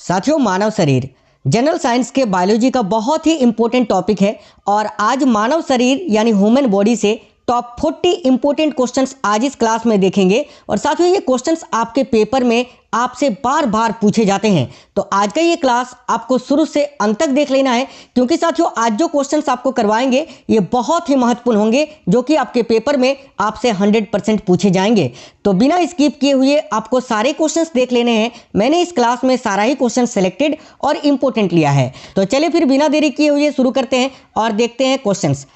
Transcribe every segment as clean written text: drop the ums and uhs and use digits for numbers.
साथियों, मानव शरीर general science के बायोलॉजी का बहुत ही इंपॉर्टेंट टॉपिक है और आज मानव शरीर यानी ह्यूमन बॉडी से टॉप 40 इंपॉर्टेंट क्वेश्चंस आज इस क्लास में देखेंगे। और साथियों, ये क्वेश्चंस आपके पेपर में आपसे बार बार पूछे जाते हैं, तो आज का ये क्लास आपको शुरू से अंत तक देख लेना है, क्योंकि साथियों आज जो क्वेश्चंस आपको करवाएंगे ये बहुत ही महत्वपूर्ण होंगे, जो कि आपके पेपर में आपसे 100% पूछे जाएंगे। तो बिना स्किप किए हुए आपको सारे क्वेश्चंस देख लेने हैं। मैंने इस क्लास में सारा ही क्वेश्चन सेलेक्टेड और इंपॉर्टेंट लिया है। तो चलिए फिर बिना देरी किए हुए शुरू करते हैं और देखते हैं क्वेश्चंस।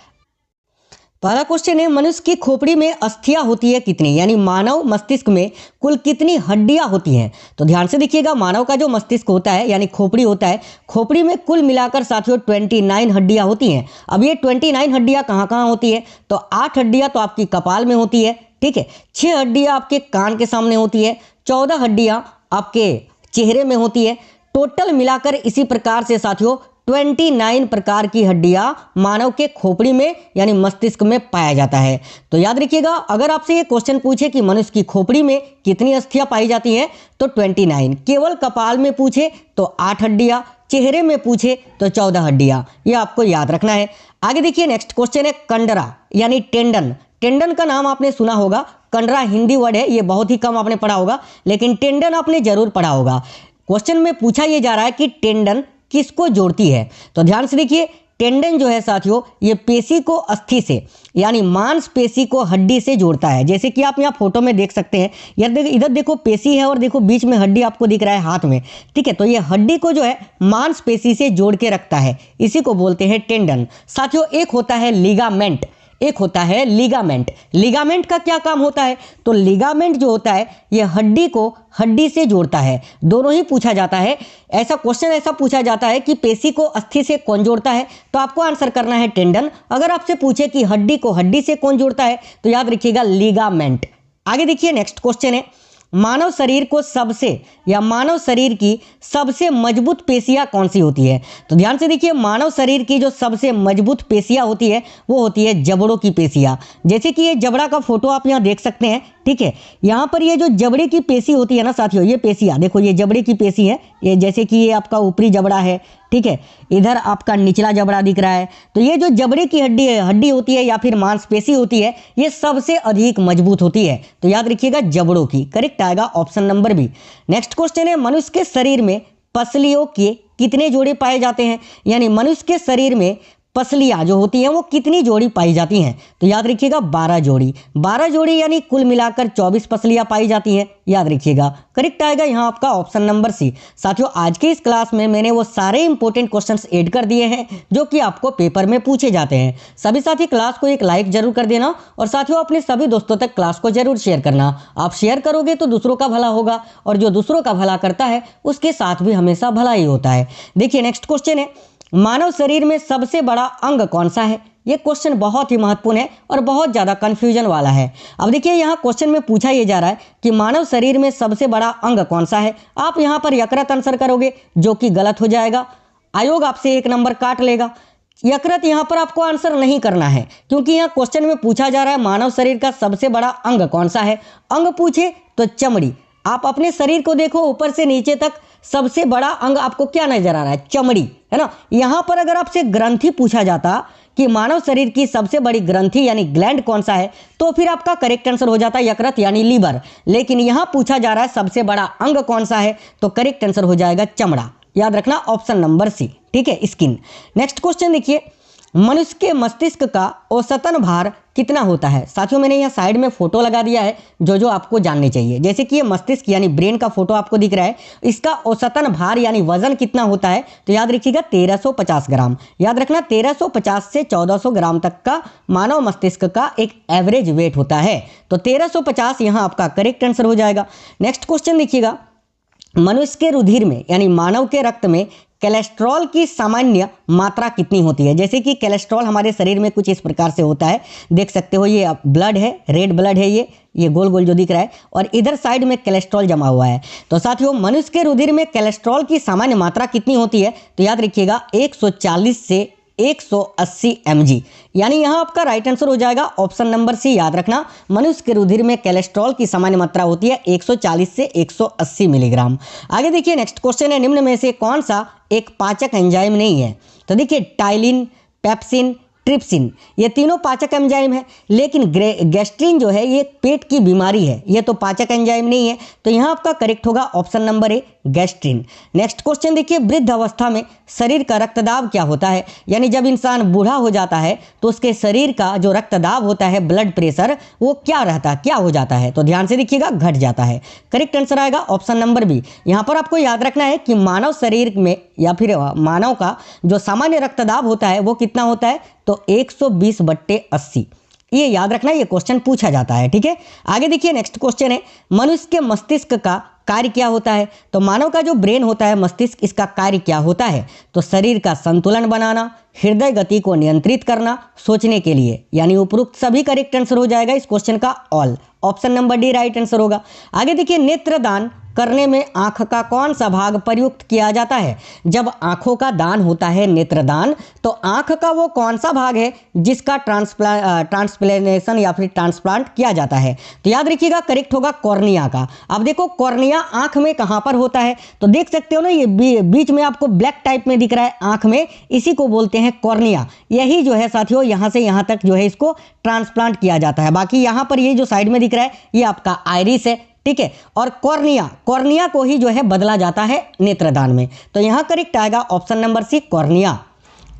पहला क्वेश्चन है, मनुष्य की खोपड़ी में अस्थियां होती है कितनी, यानी मानव मस्तिष्क में कुल कितनी हड्डियां होती हैं। तो ध्यान से देखिएगा, मानव का जो मस्तिष्क होता है यानी खोपड़ी होता है, खोपड़ी में कुल मिलाकर साथियों 29 हड्डियां होती हैं। अब ये 29 हड्डियां कहाँ कहाँ होती है, तो 8 हड्डियां तो आपकी कपाल में होती है, ठीक है, 6 हड्डियां आपके कान के सामने होती है, 14 हड्डियां आपके चेहरे में होती है। टोटल मिलाकर इसी प्रकार से साथियों 29 प्रकार की हड्डियां मानव के खोपड़ी में यानी मस्तिष्क में पाया जाता है। तो याद रखिएगा, अगर आपसे ये क्वेश्चन पूछे कि मनुष्य की खोपड़ी में कितनी अस्थियां पाई जाती हैं तो 29, केवल कपाल में पूछे तो 8 हड्डियां, चेहरे में पूछे तो 14 हड्डियां, ये आपको याद रखना है। आगे देखिए, नेक्स्ट क्वेश्चन है कंडरा यानी टेंडन। टेंडन का नाम आपने सुना होगा, कंडरा हिंदी वर्ड है, ये बहुत ही कम आपने पढ़ा होगा, लेकिन टेंडन आपने जरूर पढ़ा होगा। क्वेश्चन में पूछा यह जा रहा है कि टेंडन किसको जोड़ती है। तो ध्यान से देखिए, टेंडन जो है साथियों ये पेशी को अस्थि से यानी मांसपेशी को हड्डी से जोड़ता है। जैसे कि आप यहाँ फोटो में देख सकते हैं, इधर देखो पेशी है और देखो बीच में हड्डी आपको दिख रहा है हाथ में, ठीक है। तो ये हड्डी को जो है मांसपेशी से जोड़ के रखता है, इसी को बोलते हैं टेंडन। साथियों, एक होता है लिगामेंट, एक होता है लिगामेंट। लिगामेंट का क्या काम होता है, तो लिगामेंट जो होता है ये हड्डी को हड्डी से जोड़ता है। दोनों ही पूछा जाता है, ऐसा क्वेश्चन ऐसा पूछा जाता है कि पेशी को अस्थि से कौन जोड़ता है, तो आपको आंसर करना है टेंडन। अगर आपसे पूछे कि हड्डी को हड्डी से कौन जोड़ता है तो याद रखिएगा लिगामेंट। आगे देखिए, नेक्स्ट क्वेश्चन है, मानव शरीर को सबसे या मानव शरीर की सबसे मजबूत पेशियां कौन सी होती है। तो ध्यान से देखिए, मानव शरीर की जो सबसे मजबूत पेशियां होती है वो होती है जबड़ों की पेशियां। जैसे कि ये जबड़ा का फोटो आप यहाँ देख सकते हैं, ठीक है। यहाँ पर ये जो जबड़े की पेशी होती है ना साथियों, ये पेशियां देखो, ये जबड़े की पेशी है, ये जैसे कि ये आपका ऊपरी जबड़ा है, ठीक है, इधर आपका निचला जबड़ा दिख रहा है। तो ये जो जबड़े की हड्डी होती है या फिर मांसपेशी होती है, ये सबसे अधिक मजबूत होती है। तो याद रखिएगा जबड़ों की, करेक्ट आएगा option number B. Next question है, मनुष्य के शरीर में पसलियों के कितने जोड़े पाए जाते हैं, यानी मनुष्य के शरीर में पसलियां जो होती हैं वो कितनी जोड़ी पाई जाती हैं। तो याद रखिएगा 12 जोड़ी, 12 जोड़ी यानी कुल मिलाकर 24 पसलियां पाई जाती हैं, याद रखिएगा। करेक्ट आएगा यहाँ आपका ऑप्शन नंबर सी। साथियों, आज के इस क्लास में मैंने वो सारे इंपॉर्टेंट क्वेश्चंस ऐड कर दिए हैं जो कि आपको पेपर में पूछे जाते हैं। सभी साथी क्लास को एक लाइक जरूर कर देना और साथियों अपने सभी दोस्तों तक क्लास को जरूर शेयर करना। आप शेयर करोगे तो दूसरों का भला होगा और जो दूसरों का भला करता है उसके साथ भी हमेशा भला ही होता है। देखिए, नेक्स्ट क्वेश्चन है, मानव शरीर में सबसे बड़ा अंग कौन सा है। यह क्वेश्चन बहुत ही महत्वपूर्ण है और बहुत ज़्यादा कंफ्यूजन वाला है। अब देखिए, यहाँ क्वेश्चन में पूछा यह जा रहा है कि मानव शरीर में सबसे बड़ा अंग कौन सा है। आप यहाँ पर यकृत आंसर करोगे, जो कि गलत हो जाएगा, आयोग आपसे 1 नंबर काट लेगा। यकृत यहाँ पर आपको आंसर नहीं करना है, क्योंकि यहाँ क्वेश्चन में पूछा जा रहा है मानव शरीर का सबसे बड़ा अंग कौन सा है। अंग पूछे तो चमड़ी, आप अपने शरीर को देखो ऊपर से नीचे तक, सबसे बड़ा अंग आपको क्या नजर आ रहा है, चमड़ी, है ना। यहाँ पर अगर आपसे ग्रंथि पूछा जाता कि मानव शरीर की सबसे बड़ी ग्रंथि यानी ग्लैंड कौन सा है, तो फिर आपका करेक्ट आंसर हो जाता है यकृत यानी लीवर। लेकिन यहाँ पूछा जा रहा है सबसे बड़ा अंग कौन सा है, तो करेक्ट आंसर हो जाएगा चमड़ा। याद रखना ऑप्शन नंबर सी, ठीक है, स्किन। नेक्स्ट क्वेश्चन देखिए, मनुष्य के मस्तिष्क का औसतन भार कितना होता है। साथियों, मैंने यहाँ साइड में फोटो लगा दिया है जो आपको जानने चाहिए। जैसे कि ये मस्तिष्क यानी ब्रेन का फोटो आपको दिख रहा है, इसका औसतन भार यानी वजन कितना होता है, तो याद रखिएगा 1350 ग्राम। याद रखना 1350 से 1400 ग्राम तक का मानव मस्तिष्क का एक एवरेज वेट होता है। तो 1350 यहाँ आपका करेक्ट आंसर हो जाएगा। नेक्स्ट क्वेश्चन देखिएगा, मनुष्य के रुधिर में यानी मानव के रक्त में कोलेस्ट्रॉल की सामान्य मात्रा कितनी होती है। जैसे कि कोलेस्ट्रॉल हमारे शरीर में कुछ इस प्रकार से होता है, देख सकते हो, ये ब्लड है, रेड ब्लड है, ये गोल गोल जो दिख रहा है, और इधर साइड में कोलेस्ट्रॉल जमा हुआ है। तो साथियों, मनुष्य के रुधिर में कोलेस्ट्रॉल की सामान्य मात्रा कितनी होती है, तो याद रखिएगा 140 से 180 mg। यानी यहाँ आपका राइट आंसर हो जाएगा ऑप्शन नंबर सी। याद रखना, मनुष्य के रुधिर में कोलेस्ट्रॉल की सामान्य मात्रा होती है 140 से 180 मिलीग्राम। आगे देखिए नेक्स्ट क्वेश्चन है, निम्न में से कौन सा एक पाचक एंजाइम नहीं है? तो देखिए टाइलिन, पेप्सिन, ट्रिप्सिन, ये तीनों पाचक एंजाइम है, लेकिन गैस्ट्रिन जो है ये पेट की बीमारी है, ये तो पाचक एंजाइम नहीं है। तो यहाँ आपका करेक्ट होगा option number A, gastrin. Next question देखिए, वृद्ध अवस्था में शरीर का रक्तदाब क्या होता है? यानी जब इंसान बूढ़ा हो जाता है तो उसके शरीर का जो रक्तदाब होता है, ब्लड प्रेशर, वो क्या रहता है, क्या हो जाता है? तो ध्यान से देखिएगा, घट जाता है। करेक्ट आंसर आएगा ऑप्शन नंबर बी। यहाँ पर आपको याद रखना है कि मानव शरीर में या फिर मानव का जो सामान्य रक्तदाब होता है वो कितना होता है? तो 120/80। ये याद रखना, ये क्वेश्चन पूछा जाता है, ठीक है। आगे देखिए नेक्स्ट क्वेश्चन है, मनुष्य के मस्तिष्क का कार्य क्या होता है? तो मानव का जो ब्रेन होता है, मस्तिष्क, इसका कार्य क्या होता है? तो शरीर का संतुलन बनाना, हृदय गति को नियंत्रित करना, सोचने के लिए। यानी उपरोक्त सभी करेक्ट आंसर हो जाएगा इस क्वेश्चन का all. Option number D right answer होगा। आगे देखिए, नेत्रदान करने में आंख का कौन सा भाग प्रयुक्त किया जाता है? जब आंखों का दान होता है, नेत्रदान, तो आंख का वो कौन सा भाग है जिसका ट्रांसप्लांटेशन या फिर ट्रांसप्लांट किया जाता है? तो याद रखिएगा, करेक्ट होगा कॉर्निया का। अब देखो कॉर्निया आंख में कहां पर होता है? तो देख सकते हो ना, ये बीच में आपको ब्लैक टाइप में दिख रहा है आंख में, इसी को बोलते हैं कॉर्निया। यही जो है साथियों, यहां से यहां तक जो है इसको ट्रांसप्लांट किया जाता है। बाकी यहां पर ये जो साइड में दिख रहा है ये आपका आइरिस है, ठीक है। और कॉर्निया को ही जो है बदला जाता है नेत्रदान में। तो यहां करेक्ट आएगा ऑप्शन नंबर सी, कॉर्निया।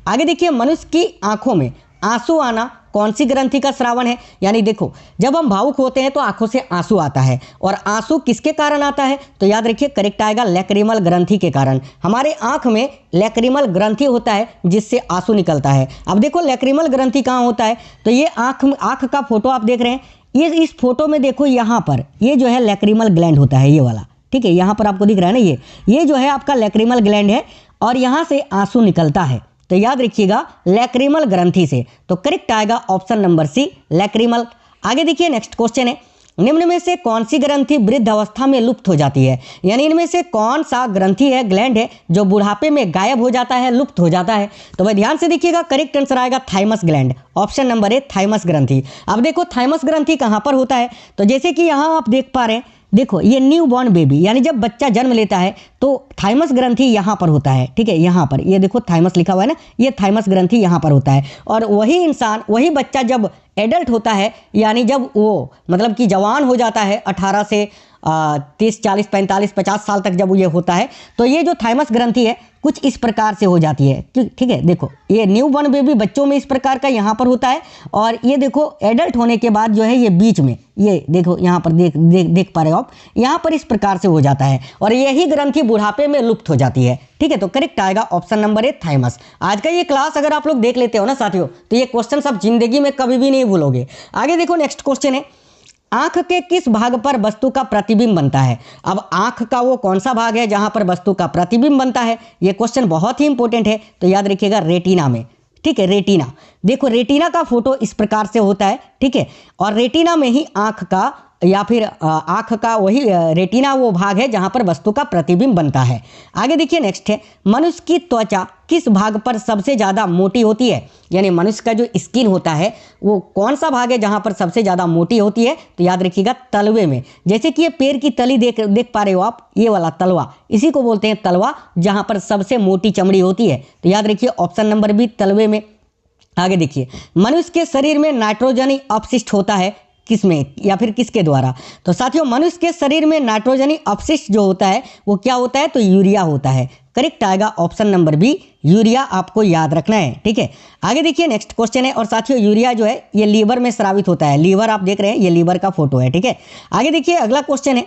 आगे देखिए, मनुष्य की आंखों में आंसू आना कौन सी ग्रंथि का स्रावन है? यानी देखो, जब हम भावुक होते हैं तो आंखों से आंसू आता है, और आंसू किसके कारण आता है? तो याद रखिए, करेक्ट आएगा लैक्रिमल ग्रंथि के कारण। हमारे आंख में लैक्रिमल ग्रंथि होता है जिससे आंसू निकलता है। अब देखो लैक्रिमल ग्रंथि कहाँ होता है? तो ये आंख का फोटो आप देख रहे हैं, ये इस फोटो में देखो, यहाँ पर ये जो है लैक्रिमल ग्लैंड होता है, ये वाला, ठीक है। यहाँ पर आपको दिख रहा है ना, ये जो है आपका लैक्रिमल ग्लैंड है, और यहाँ से आंसू निकलता है। तो याद रखिएगा, लैक्रिमल ग्रंथि से। तो करेक्ट आएगा ऑप्शन नंबर सी, लैक्रिमल। आगे देखिए नेक्स्ट क्वेश्चन है, निम्न में से कौन सी ग्रंथि वृद्ध अवस्था में लुप्त हो जाती है? यानी इनमें से कौन सा ग्रंथि है, ग्लैंड है, जो बुढ़ापे में गायब हो जाता है, लुप्त हो जाता है? तो भाई ध्यान से देखिएगा, करेक्ट आंसर आएगा thymus gland. Option number A, thymus ग्रंथि। अब देखो थाइमस ग्रंथि कहाँ पर होता है? तो जैसे कि यहाँ आप देख पा रहे हैं, देखो ये न्यू बॉर्न बेबी, यानी जब बच्चा जन्म लेता है तो थाइमस ग्रंथि यहाँ पर होता है, ठीक है। यहाँ पर ये देखो थाइमस लिखा हुआ है ना, ये थाइमस ग्रंथि यहाँ पर होता है। और वही इंसान, वही बच्चा जब एडल्ट होता है, यानी जब वो मतलब कि जवान हो जाता है, 18 से 30, 40, 45, 50 साल तक जब ये होता है, तो ये जो थाइमस ग्रंथि है कुछ इस प्रकार से हो जाती है, ठीक है। देखो ये न्यू बॉर्न बेबी बच्चों में इस प्रकार का यहाँ पर होता है, और ये देखो एडल्ट होने के बाद जो है ये बीच में, ये देखो यहाँ पर देख पा रहे हो आप, यहाँ पर इस प्रकार से हो जाता है, और यही ग्रंथि बुढ़ापे में लुप्त हो जाती है, ठीक है। तो करेक्ट आएगा ऑप्शन नंबर ए, थाइमस। आज का ये क्लास अगर आप लोग देख लेते हो ना साथियों, तो ये क्वेश्चन आप जिंदगी में कभी भी नहीं भूलोगे। आगे देखो नेक्स्ट क्वेश्चन है, आंख के किस भाग पर वस्तु का प्रतिबिंब बनता है? अब आंख का वो कौन सा भाग है जहां पर वस्तु का प्रतिबिंब बनता है? ये क्वेश्चन बहुत ही इंपॉर्टेंट है, तो याद रखिएगा रेटिना में, ठीक है। रेटिना, देखो रेटिना का फोटो इस प्रकार से होता है, ठीक है। और रेटिना में ही आंख का या फिर आंख का वही रेटिना वो भाग है जहां पर वस्तु का प्रतिबिंब बनता है। आगे देखिए नेक्स्ट है, मनुष्य की त्वचा किस भाग पर सबसे ज़्यादा मोटी होती है? यानी मनुष्य का जो स्किन होता है वो कौन सा भाग है जहां पर सबसे ज़्यादा मोटी होती है? तो याद रखिएगा तलवे में। जैसे कि ये पैर की तली देख पा रहे हो आप, ये वाला तलवा, इसी को बोलते हैं तलवा, जहां पर सबसे मोटी चमड़ी होती है। तो याद रखिए ऑप्शन नंबर बी, तलवे में। आगे देखिए, मनुष्य के शरीर में नाइट्रोजनी अपशिष्ट होता है किसमें या फिर किसके द्वारा? तो साथियों मनुष्य के शरीर में नाइट्रोजनी अपशिष्ट जो होता है वो क्या होता है? तो यूरिया होता है। करेक्ट आएगा ऑप्शन नंबर बी, यूरिया आपको याद रखना है, ठीक है। आगे देखिए नेक्स्ट क्वेश्चन है, और साथियों यूरिया जो है ये लीवर में स्रावित होता है। लीवर आप देख रहे हैं, ये लीवर का फोटो है, ठीक है। आगे देखिए अगला क्वेश्चन है,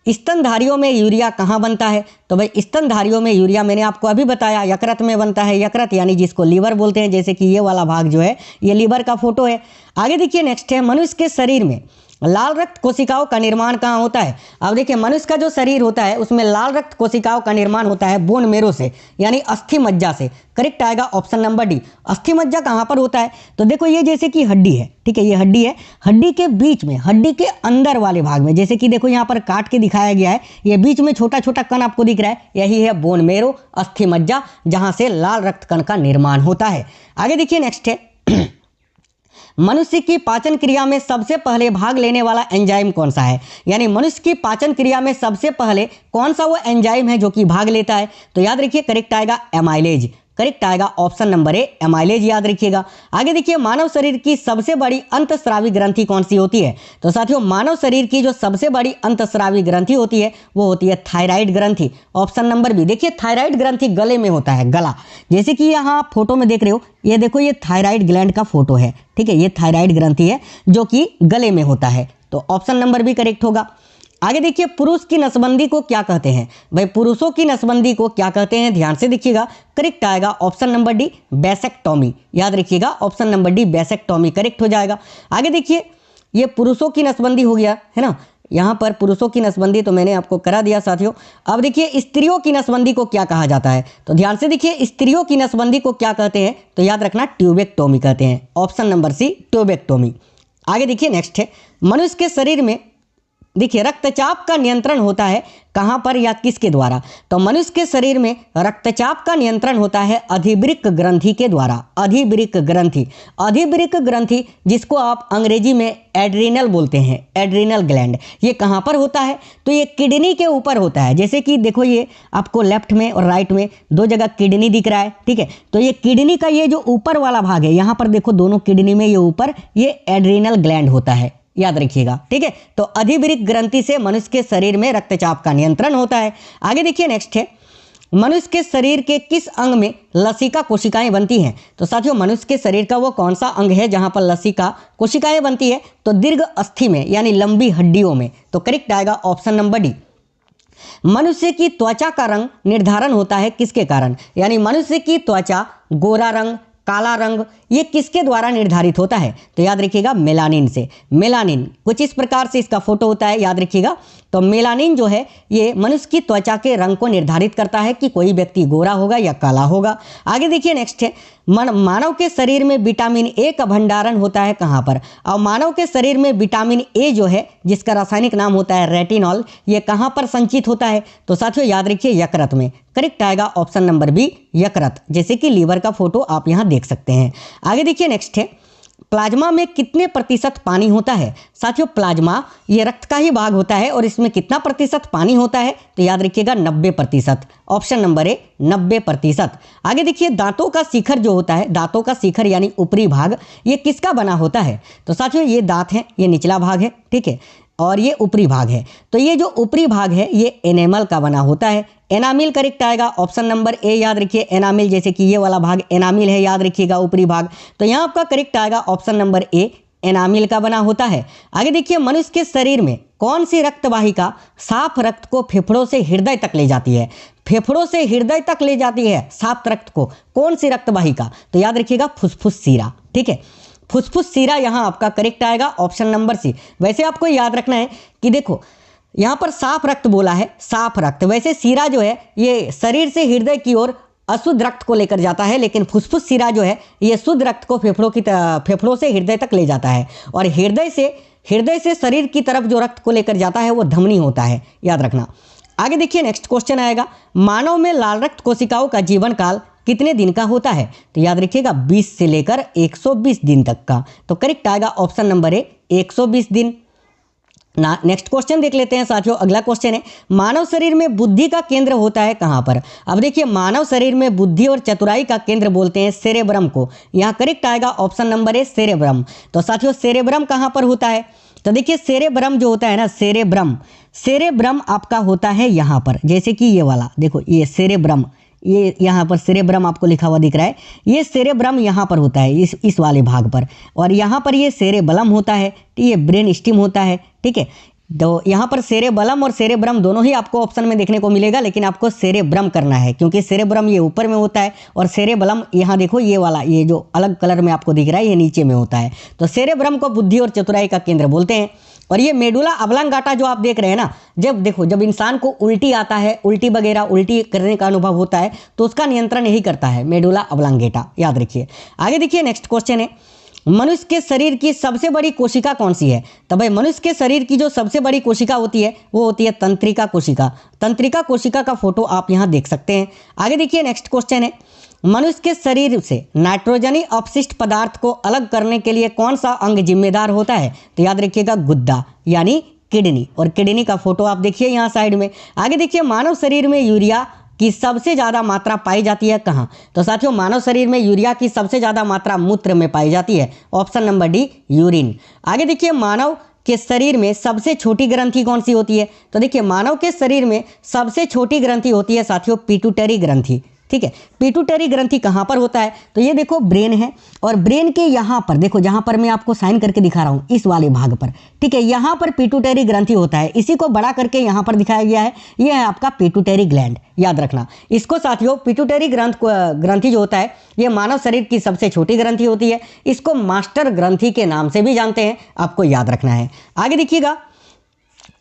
स्तनधारियों में यूरिया कहाँ बनता है? तो भाई स्तनधारियों में यूरिया मैंने आपको अभी बताया, यकृत में बनता है। यकृत यानी जिसको लीवर बोलते हैं, जैसे कि ये वाला भाग जो है ये लीवर का फोटो है। आगे देखिए नेक्स्ट है, मनुष्य के शरीर में लाल रक्त कोशिकाओं का निर्माण कहाँ होता है? अब देखिए मनुष्य का जो शरीर होता है उसमें लाल रक्त कोशिकाओं का निर्माण होता है बोन मेरो से, यानी अस्थि मज्जा से। करेक्ट आएगा ऑप्शन नंबर डी। अस्थि मज्जा कहाँ पर होता है? तो देखो ये जैसे कि हड्डी है, ठीक है, ये हड्डी है, हड्डी के बीच में, हड्डी के अंदर वाले भाग में, जैसे कि देखो यहाँ पर काट के दिखाया गया है, ये बीच में छोटा छोटा कण आपको दिख रहा है, यही है बोन मेरो, अस्थि मज्जा, जहाँ से लाल रक्त कण का निर्माण होता है। आगे देखिए नेक्स्ट है मनुष्य की पाचन क्रिया में सबसे पहले भाग लेने वाला एंजाइम कौन सा है? यानी मनुष्य की पाचन क्रिया में सबसे पहले कौन सा वो एंजाइम है जो कि भाग लेता है? तो याद रखिए करेक्ट आएगा एमाइलेज। करेक्ट आएगा ऑप्शन नंबर ए, एमाइलेज याद रखिएगा। आगे देखिए मानव शरीर की सबसे बड़ी अंतस्रावी ग्रंथि कौन सी होती है? तो साथियों मानव शरीर की जो सबसे बड़ी अंतस्रावी ग्रंथि होती है वो होती है थायराइड ग्रंथि, ऑप्शन नंबर बी। देखिए थायराइड ग्रंथि गले में होता है, गला, जैसे कि यहाँ आप फोटो में देख रहे हो, ये देखो ये थायराइड ग्लैंड का फोटो है, ठीक है, ये थायराइड ग्रंथि है जो कि गले में होता है, तो ऑप्शन नंबर बी करेक्ट होगा। आगे देखिए पुरुष की नसबंदी को क्या कहते हैं? भाई पुरुषों की नसबंदी को क्या कहते हैं? ध्यान से देखिएगा, करेक्ट आएगा ऑप्शन नंबर डी, बेसेक्टोमी। याद रखिएगा option number D, vasectomy correct हो जाएगा। आगे देखिए ये पुरुषों की नसबंदी हो गया है ना, यहाँ पर पुरुषों की नसबंदी तो मैंने आपको करा दिया साथियों। अब देखिए स्त्रियों की नसबंदी को क्या कहा जाता है? तो ध्यान से देखिए स्त्रियों की नसबंदी को क्या कहते हैं? तो याद रखना ट्यूबेक्टोमी कहते हैं, ऑप्शन नंबर सी, ट्यूबेक्टोमी। आगे देखिए नेक्स्ट है मनुष्य के शरीर में देखिए रक्तचाप का नियंत्रण होता है कहां पर या किसके द्वारा? तो मनुष्य के शरीर में रक्तचाप का नियंत्रण होता है अधिवृक्क ग्रंथि के द्वारा। अधिवृक्क ग्रंथि, अधिवृक्क ग्रंथि जिसको आप अंग्रेजी में एड्रिनल बोलते हैं, एड्रिनल ग्लैंड, ये कहां पर होता है? तो ये किडनी के ऊपर होता है। जैसे कि देखो ये आपको लेफ्ट में और राइट में दो जगह किडनी दिख रहा है, ठीक है, तो ये किडनी का ये जो ऊपर वाला भाग है, यहाँ पर देखो दोनों किडनी में ये ऊपर ये एड्रिनल ग्लैंड होता है, याद रखिएगा, ठीक है। तो अधिवृक्क ग्रंथि से मनुष्य के शरीर में रक्तचाप का नियंत्रण होता है। आगे देखिए नेक्स्ट है मनुष्य के शरीर के किस अंग में लसिका कोशिकाएं बनती हैं? तो साथियों मनुष्य के शरीर का वो कौन सा अंग है जहां पर लसिका कोशिकाएं बनती है? तो दीर्घ अस्थि में, यानी लंबी हड्डियों में। तो करेक्ट आएगा ऑप्शन नंबर डी। मनुष्य की त्वचा का रंग निर्धारण होता है किसके कारण? यानी मनुष्य की त्वचा गोरा रंग, काला रंग, ये किसके द्वारा निर्धारित होता है? तो याद रखिएगा मेलानिन से। मेलानिन कुछ इस प्रकार से इसका फोटो होता है, याद रखिएगा। तो मेलानिन जो है ये मनुष्य की त्वचा के रंग को निर्धारित करता है कि कोई व्यक्ति गोरा होगा या काला होगा। आगे देखिए नेक्स्ट है मानव के शरीर में विटामिन ए का भंडारण होता है कहाँ पर? और मानव के शरीर में विटामिन ए जो है जिसका रासायनिक नाम होता है रेटिनॉल, ये कहाँ पर संचित होता है? तो साथियों याद रखिए यकृत में। करेक्ट आएगा ऑप्शन नंबर बी, यकृत, जैसे कि लीवर का फोटो आप यहाँ देख सकते हैं। आगे देखिए नेक्स्ट है प्लाज्मा में कितने प्रतिशत पानी होता है? साथियों प्लाज्मा ये रक्त का ही भाग होता है और इसमें कितना प्रतिशत पानी होता है? तो याद रखिएगा 90%, ऑप्शन नंबर ए 90%। आगे देखिए दांतों का शिखर जो होता है, दांतों का शिखर यानी ऊपरी भाग, ये किसका बना होता है? तो साथियों ये दांत है, ये निचला भाग है, ठीक है, और ये ऊपरी भाग है। तो ये जो ऊपरी भाग है ये एनेमल का बना होता है, एनामिल करेक्ट आएगा ऑप्शन नंबर ए। याद रखिए एनामिल, जैसे कि ये वाला भाग एनामिल है, याद रखिएगा ऊपरी भाग। तो यहाँ आपका करेक्ट आएगा ऑप्शन नंबर ए, एनामिल का बना होता है। आगे देखिए मनुष्य के शरीर में कौन सी रक्तवाहिका साफ रक्त को फेफड़ों से हृदय तक ले जाती है? फेफड़ों से हृदय तक ले जाती है साफ रक्त को, कौन सी रक्तवाहिका? तो याद रखिएगा फुसफुस सीरा, ठीक है, फुसफुस सीरा यहाँ आपका करेक्ट आएगा ऑप्शन नंबर सी। वैसे आपको याद रखना है कि देखो यहाँ पर साफ रक्त बोला है, साफ रक्त, वैसे सीरा जो है ये शरीर से हृदय की ओर अशुद्ध रक्त को लेकर जाता है, लेकिन फुसफुस सीरा जो है ये शुद्ध रक्त को फेफड़ों से हृदय तक ले जाता है, और हृदय से शरीर की तरफ जो रक्त को लेकर जाता है वो धमनी होता है, याद रखना। आगे देखिए नेक्स्ट क्वेश्चन आएगा मानव में लाल रक्त कोशिकाओं का जीवन काल कितने दिन का होता है? तो याद रखिएगा 20 से लेकर 120 दिन तक का। तो करेक्ट आएगा ऑप्शन नंबर ए 120 दिन। नेक्स्ट क्वेश्चन देख लेते हैं साथियों। अगला क्वेश्चन है मानव शरीर में बुद्धि का केंद्र होता है कहां पर? अब देखिए मानव शरीर में बुद्धि और चतुराई का केंद्र बोलते हैं सेरेब्रम को। यहाँ करेक्ट आएगा ऑप्शन नंबर ए सेरेब्रम। तो साथियों सेरेब्रम कहां पर होता है? तो देखिए सेरेब्रम जो होता है ना, सेरेब्रम आपका होता है यहाँ पर, जैसे कि ये वाला देखो, ये सेरेब्रम, ये यहाँ पर सेरेब्रम आपको लिखा हुआ दिख रहा है, ये सेरेब्रम यहाँ पर होता है इस वाले भाग पर, और यहाँ पर ये सेरेबलम होता है, तो ये ब्रेन स्टिम होता है, ठीक है। तो यहाँ पर सेरेबलम और सेरेब्रम दोनों ही आपको ऑप्शन में देखने को मिलेगा, लेकिन आपको सेरेब्रम करना है क्योंकि सेरेब्रम ये ऊपर में होता है और सेरेबलम यहाँ देखो ये वाला, ये जो अलग कलर में आपको दिख रहा है ये नीचे में होता है। तो सेरेब्रम को बुद्धि और चतुराई का केंद्र बोलते हैं। और ये मेडुला ऑब्लांगाटा जो आप देख रहे हैं ना, जब देखो जब इंसान को उल्टी आता है, उल्टी वगैरह उल्टी करने का अनुभव होता है तो उसका नियंत्रण यही करता है मेडुला ऑब्लांगेटा, याद रखिए। आगे देखिए नेक्स्ट क्वेश्चन है, मनुष्य के शरीर की सबसे बड़ी कोशिका कौन सी है? तो भाई मनुष्य के शरीर की जो सबसे बड़ी कोशिका होती है वो होती है तंत्रिका कोशिका। तंत्रिका कोशिका का फोटो आप यहाँ देख सकते हैं। आगे देखिए नेक्स्ट क्वेश्चन है, मनुष्य के शरीर से नाइट्रोजनी अपशिष्ट पदार्थ को अलग करने के लिए कौन सा अंग जिम्मेदार होता है? तो याद रखिएगा गुद्दा यानी किडनी, और किडनी का फोटो आप देखिए यहाँ साइड में। आगे देखिए मानव शरीर में यूरिया की सबसे ज़्यादा मात्रा पाई जाती है कहाँ? तो साथियों मानव शरीर में यूरिया की सबसे ज़्यादा मात्रा मूत्र में पाई जाती है, ऑप्शन नंबर डी यूरिन। आगे देखिए मानव के शरीर में सबसे छोटी ग्रंथि कौन सी होती है? तो देखिए मानव के शरीर में सबसे छोटी ग्रंथि होती है साथियों पिट्यूटरी ग्रंथि, ठीक है। पिट्यूटरी ग्रंथि कहाँ पर होता है? तो ये देखो ब्रेन है, और ब्रेन के यहाँ पर देखो, जहाँ पर मैं आपको साइन करके दिखा रहा हूँ इस वाले भाग पर, ठीक है, यहाँ पर पिट्यूटरी ग्रंथि होता है। इसी को बड़ा करके यहाँ पर दिखाया गया है, ये है आपका पिट्यूटरी ग्लैंड, याद रखना इसको साथियों। पिट्यूटरी ग्रंथि जो होता है ये मानव शरीर की सबसे छोटी ग्रंथि होती है। इसको मास्टर ग्रंथि के नाम से भी जानते हैं, आपको याद रखना है। आगे देखिएगा,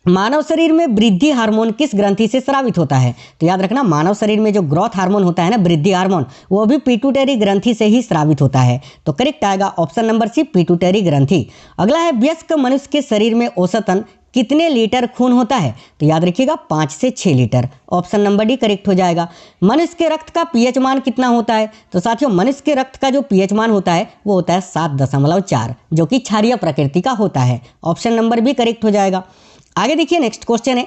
मानव शरीर में वृद्धि हार्मोन किस ग्रंथि से स्रावित होता है? तो याद रखना मानव शरीर में जो ग्रोथ हार्मोन होता है ना, वृद्धि हार्मोन, वो भी पिट्यूटरी ग्रंथि से ही स्रावित होता है। तो करेक्ट आएगा ऑप्शन नंबर सी पिट्यूटरी ग्रंथि। अगला है, वयस्क मनुष्य के शरीर में औसतन कितने लीटर खून होता है? तो याद रखिएगा 5 से 6 litre, option number D correct हो जाएगा। मनुष्य के रक्त का पीएच मान कितना होता है? तो साथियों मनुष्य के रक्त का जो पीएच मान होता है वो होता है 7.4, जो कि क्षारीय प्रकृति का होता है, ऑप्शन नंबर बी करेक्ट हो जाएगा। आगे देखिए नेक्स्ट क्वेश्चन है,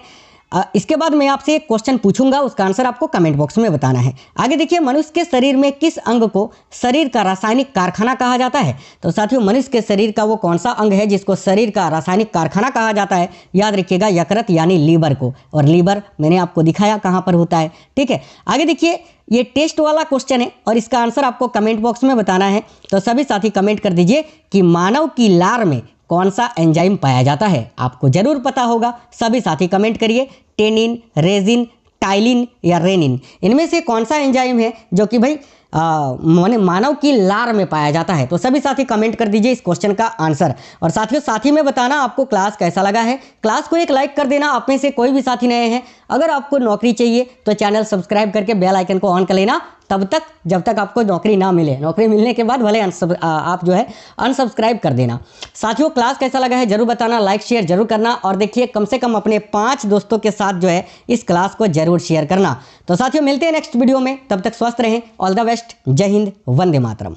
इसके बाद मैं आपसे एक क्वेश्चन पूछूंगा, उसका आंसर आपको कमेंट बॉक्स में बताना है। आगे देखिए, मनुष्य के शरीर में किस अंग को शरीर का रासायनिक कारखाना कहा जाता है? तो साथियों मनुष्य के शरीर का वो कौन सा अंग है जिसको शरीर का रासायनिक कारखाना कहा जाता है? याद रखिएगा यकृत यानी लीवर को, और लीवर मैंने आपको दिखाया कहाँ पर होता है, ठीक है। आगे देखिए, ये टेस्ट वाला क्वेश्चन है और इसका आंसर आपको कमेंट बॉक्स में बताना है। तो सभी साथी कमेंट कर दीजिए कि मानव की लार में कौन सा एंजाइम पाया जाता है? आपको जरूर पता होगा, सभी साथी कमेंट करिए। टेनिन, रेजिन, टाइलिन या रेनिन, इनमें से कौन सा एंजाइम है जो कि भाई मानव की लार में पाया जाता है? तो सभी साथी कमेंट कर दीजिए इस क्वेश्चन का आंसर। और साथियों साथी में बताना आपको क्लास कैसा लगा है। क्लास को एक लाइक कर देना, आप में से कोई भी साथी नए हैं। अगर आपको नौकरी चाहिए तो चैनल सब्सक्राइब करके बेल आइकन को ऑन कर लेना, तब तक जब तक आपको नौकरी ना मिले। नौकरी मिलने के बाद भले आप जो है अनसब्सक्राइब कर देना। साथियों क्लास कैसा लगा है जरूर बताना, लाइक शेयर जरूर करना, और देखिए कम से कम अपने 5 दोस्तों के साथ जो है इस क्लास को जरूर शेयर करना। तो साथियों मिलते हैं नेक्स्ट वीडियो में, तब तक स्वस्थ रहें, ऑल द बेस्ट, जय हिंद, वंदे मातरम।